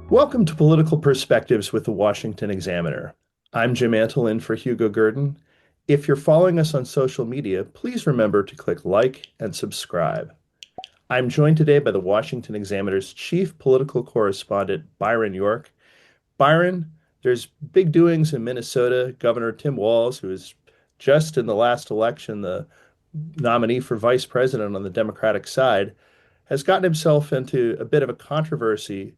Welcome to Political Perspectives with the Washington Examiner. I'm Jim Antolin for Hugo Gurdon. If you're following us on social media, please remember to click like and subscribe. I'm joined today by the Washington Examiner's chief political correspondent, Byron York. Byron, there's big doings in Minnesota. Governor Tim Walz, who was just in the last election the nominee for vice president on the Democratic side, has gotten himself into a bit of a controversy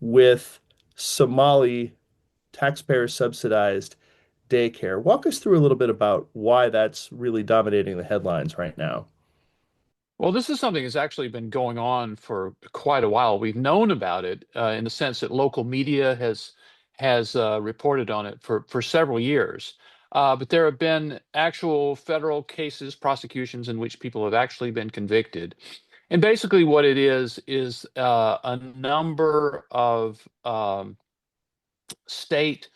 with Somali taxpayer subsidized daycare. Walk us through a little bit about why that's really dominating the headlines right now. Well, this is something that's actually been going on for quite a while. We've known about it in the sense that local media has reported on it for several years. But there have been actual federal cases, prosecutions in which people have actually been convicted. And basically, what it is a number of state,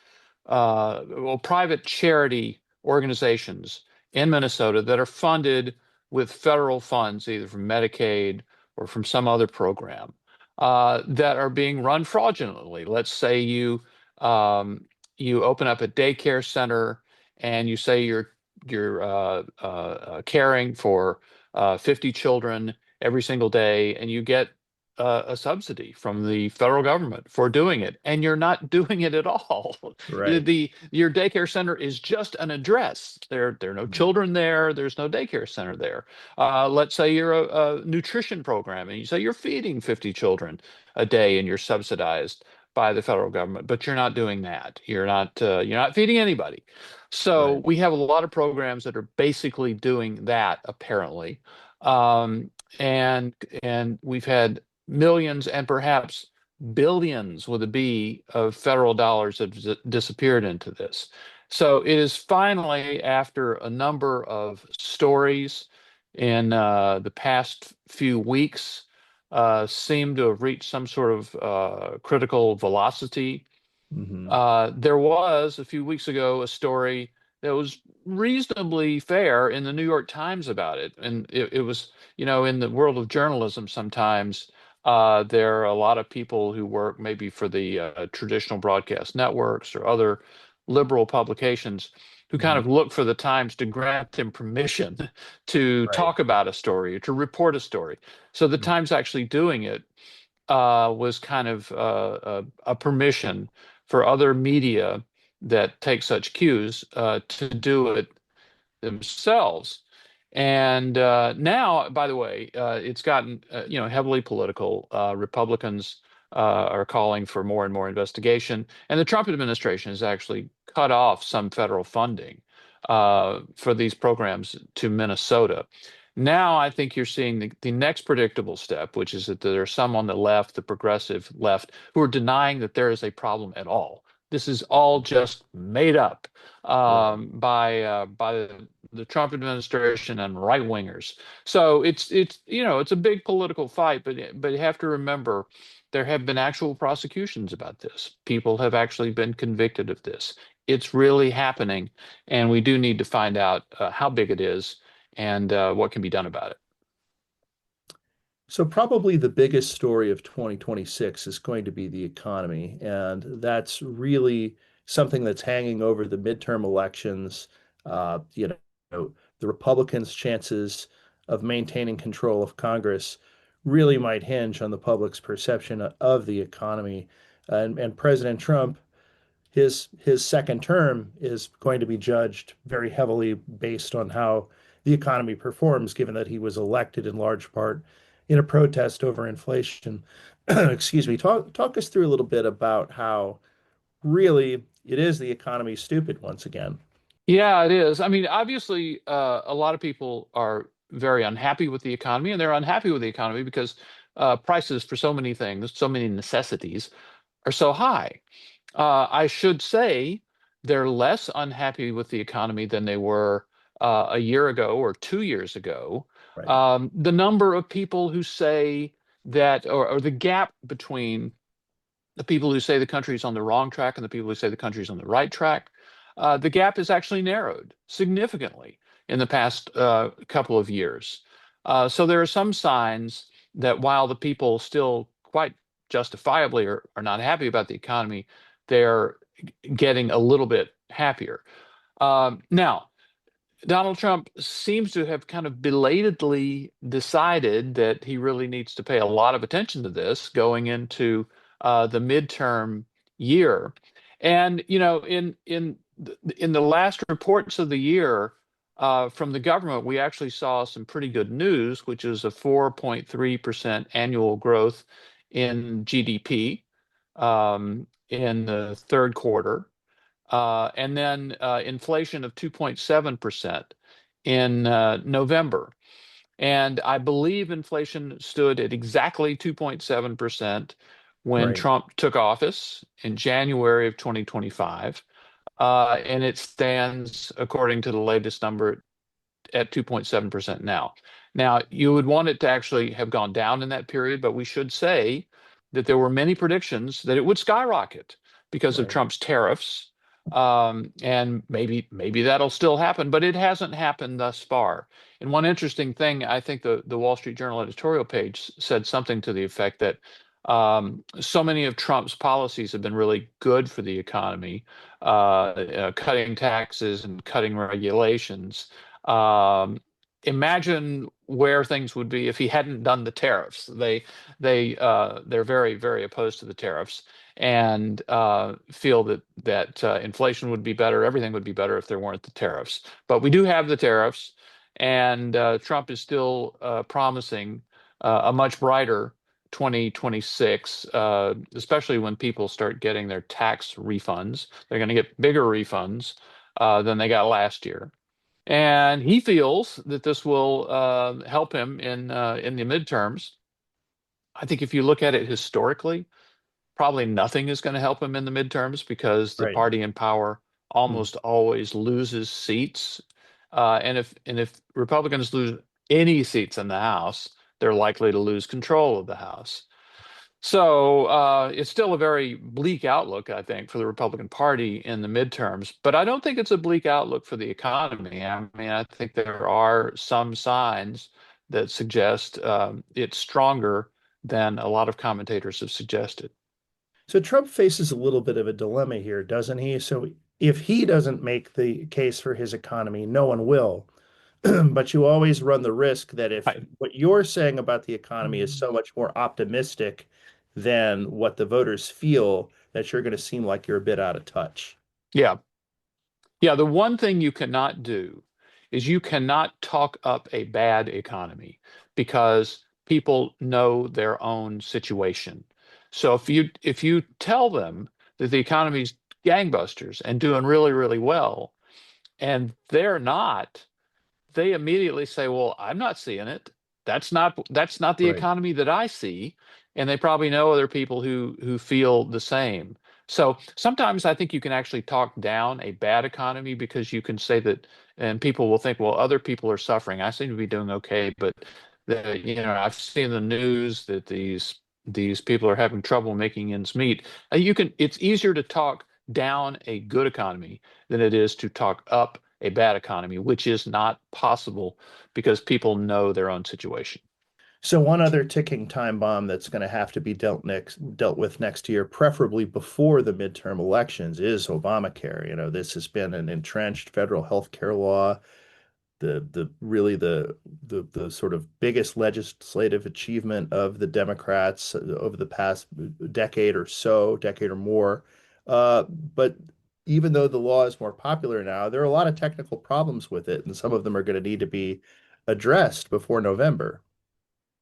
private charity organizations in Minnesota that are funded with federal funds, either from Medicaid or from some other program, that are being run fraudulently. Let's say you open up a daycare center and you say you're caring for 50 children every single day, and you get a subsidy from the federal government for doing it, and you're not doing it at all. Right. Your daycare center is just an address. There are no children there. There's no daycare center there. Let's say you're a nutrition program, and you say you're feeding 50 children a day, and you're subsidized by the federal government, but you're not doing that. You're not feeding anybody. So Right. we have a lot of programs that are basically doing that, apparently. Um, and and we've had millions and perhaps billions with a B of federal dollars that have disappeared into this. So it is finally, after a number of stories in the past few weeks, seem to have reached some sort of critical velocity. Hmm. There was a few weeks ago a story that was reasonably fair in the New York Times about it. And it was, in the world of journalism, sometimes there are a lot of people who work maybe for the traditional broadcast networks or other liberal publications who kind Hmm. of look for the Times to grant them permission to Right. talk about a story or to report a story. So the Times actually doing it was kind of a permission for other media that take such cues to do it themselves. And now, by the way, it's gotten heavily political. Republicans are calling for more and more investigation, and the Trump administration has actually cut off some federal funding for these programs to Minnesota. Now, I think you're seeing the next predictable step, which is that there are some on the left, the progressive left, who are denying that there is a problem at all. This is all just made up Right. by the Trump administration and right wingers. So it's a big political fight, but you have to remember there have been actual prosecutions about this. People have actually been convicted of this. It's really happening, and we do need to find out how big it is and what can be done about it. So probably the biggest story of 2026 is going to be the economy, and that's really something that's hanging over the midterm elections. The Republicans' chances of maintaining control of Congress really might hinge on the public's perception of the economy. And President Trump, his second term is going to be judged very heavily based on how the economy performs, given that he was elected in large part in a protest over inflation. Excuse me. Talk us through a little bit about how really it is the economy stupid once again. Yeah, it is. I mean, obviously, a lot of people are very unhappy with the economy, and they're unhappy with the economy because prices for so many things, so many necessities, are so high. I should say they're less unhappy with the economy than they were a year ago or 2 years ago. Right. The number of people who say that, or the gap between the people who say the country's on the wrong track and the people who say the country's on the right track, the gap is actually narrowed significantly in the past couple of years. So there are some signs that while the people still quite justifiably are not happy about the economy, they're getting a little bit happier. Now, Donald Trump seems to have kind of belatedly decided that he really needs to pay a lot of attention to this going into the midterm year. And in the last reports of the year from the government, we actually saw some pretty good news, which is a 4.3% annual growth in GDP in the third quarter. And then inflation of 2.7% in November. And I believe inflation stood at exactly 2.7% when Right. Trump took office in January of 2025. And it stands, according to the latest number, at 2.7% now. Now, you would want it to actually have gone down in that period, but we should say that there were many predictions that it would skyrocket because of Right. Trump's tariffs. And maybe that'll still happen, but it hasn't happened thus far. And one interesting thing, I think the Wall Street Journal editorial page said something to the effect that so many of Trump's policies have been really good for the economy, cutting taxes and cutting regulations. Imagine where things would be if he hadn't done the tariffs. They're very, very opposed to the tariffs and feel that inflation would be better, everything would be better if there weren't the tariffs. But we do have the tariffs, and Trump is still promising a much brighter 2026, especially when people start getting their tax refunds. They're going to get bigger refunds than they got last year. And he feels that this will help him in the midterms. I think if you look at it historically, probably nothing is going to help him in the midterms because the Right. party in power Mm. almost always loses seats. And if Republicans lose any seats in the House, they're likely to lose control of the House. So it's still a very bleak outlook, I think, for the Republican Party in the midterms. But I don't think it's a bleak outlook for the economy. I mean, I think there are some signs that suggest it's stronger than a lot of commentators have suggested. So Trump faces a little bit of a dilemma here, doesn't he? So if he doesn't make the case for his economy, no one will. But you always run the risk that if Right. what you're saying about the economy is so much more optimistic than what the voters feel, that you're going to seem like you're a bit out of touch. Yeah. Yeah. The one thing you cannot do is you cannot talk up a bad economy because people know their own situation. So if you tell them that the economy's gangbusters and doing really, really well, and they're not, they immediately say, "Well, I'm not seeing it. That's not the Right. economy that I see." And they probably know other people who feel the same. So sometimes I think you can actually talk down a bad economy because you can say that, and people will think, "Well, other people are suffering. I seem to be doing okay, but I've seen the news that these people are having trouble making ends meet." It's easier to talk down a good economy than it is to talk up a bad economy, which is not possible because people know their own situation. So one other ticking time bomb that's going to have to be dealt with next year, preferably before the midterm elections, is Obamacare. This has been an entrenched federal health care law, the really the sort of biggest legislative achievement of the Democrats over the past decade or so, decade or more. But even though the law is more popular now, there are a lot of technical problems with it, and some of them are going to need to be addressed before November.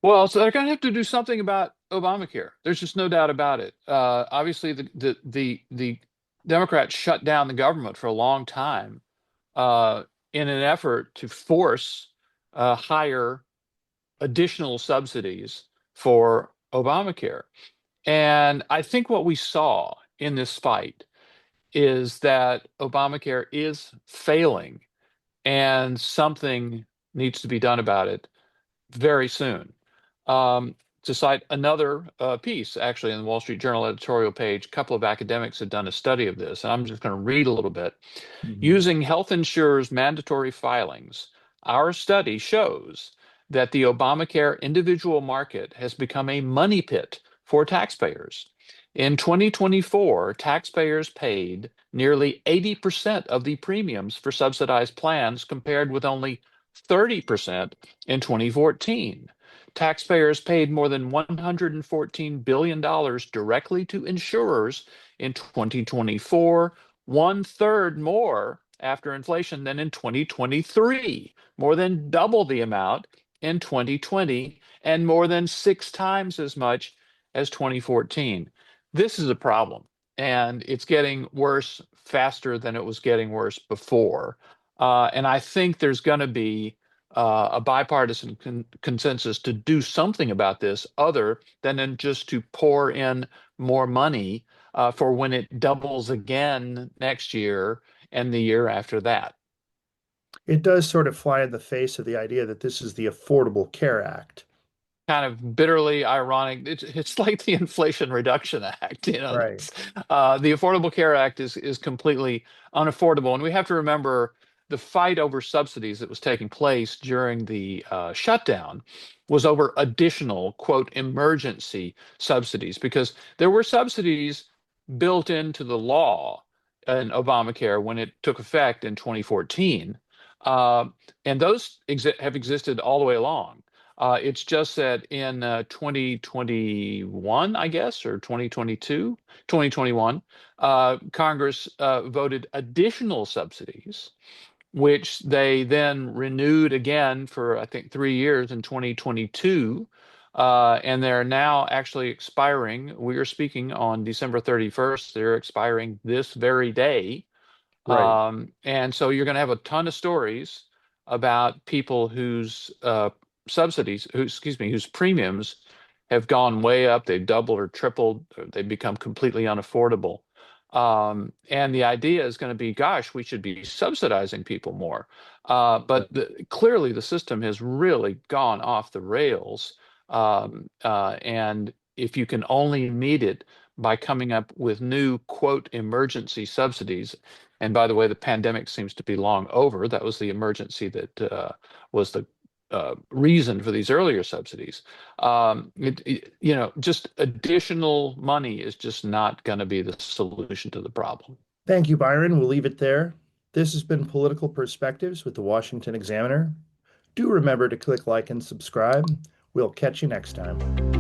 Well, so they're going to have to do something about Obamacare. There's just no doubt about it. Obviously, the Democrats shut down the government for a long time in an effort to force higher additional subsidies for Obamacare. And I think what we saw in this fight is that Obamacare is failing and something needs to be done about it very soon. To cite another piece, actually, in the Wall Street Journal editorial page, a couple of academics had done a study of this, and I'm just going to read a little bit. Mhm. Using health insurers' mandatory filings, our study shows that the Obamacare individual market has become a money pit for taxpayers. In 2024, taxpayers paid nearly 80% of the premiums for subsidized plans, compared with only 30% in 2014. Taxpayers paid more than $114 billion directly to insurers in 2024, one-third more after inflation than in 2023, more than double the amount in 2020, and more than 6 times as much as 2014. This is a problem, and it's getting worse faster than it was getting worse before. And I think there's going to be a bipartisan consensus to do something about this other than just to pour in more money for when it doubles again next year and the year after that. It does sort of fly in the face of the idea that this is the Affordable Care Act. Kind of bitterly ironic. It's like the Inflation Reduction Act. Right. The Affordable Care Act is completely unaffordable, and we have to remember the fight over subsidies that was taking place during the shutdown was over additional, quote, emergency subsidies, because there were subsidies built into the law in Obamacare when it took effect in 2014, uh, and those have existed all the way along. It's just that in 2021, I guess, or 2022, 2021, Congress voted additional subsidies, which they then renewed again for, I think, 3 years in 2022. And they're now actually expiring. We are speaking on December 31st. They're expiring this very day. Right. And so you're going to have a ton of stories about people whose subsidies, whose premiums have gone way up. They've doubled or tripled. Or they've become completely unaffordable. And the idea is going to be, gosh, we should be subsidizing people more. But clearly the system has really gone off the rails. And if you can only meet it by coming up with new, quote, emergency subsidies. And by the way, the pandemic seems to be long over. That was the emergency that was the reason for these earlier subsidies. Just additional money is just not going to be the solution to the problem. Thank you, Byron. We'll leave it there. This has been Political Perspectives with the Washington Examiner. Do remember to click like and subscribe. We'll catch you next time.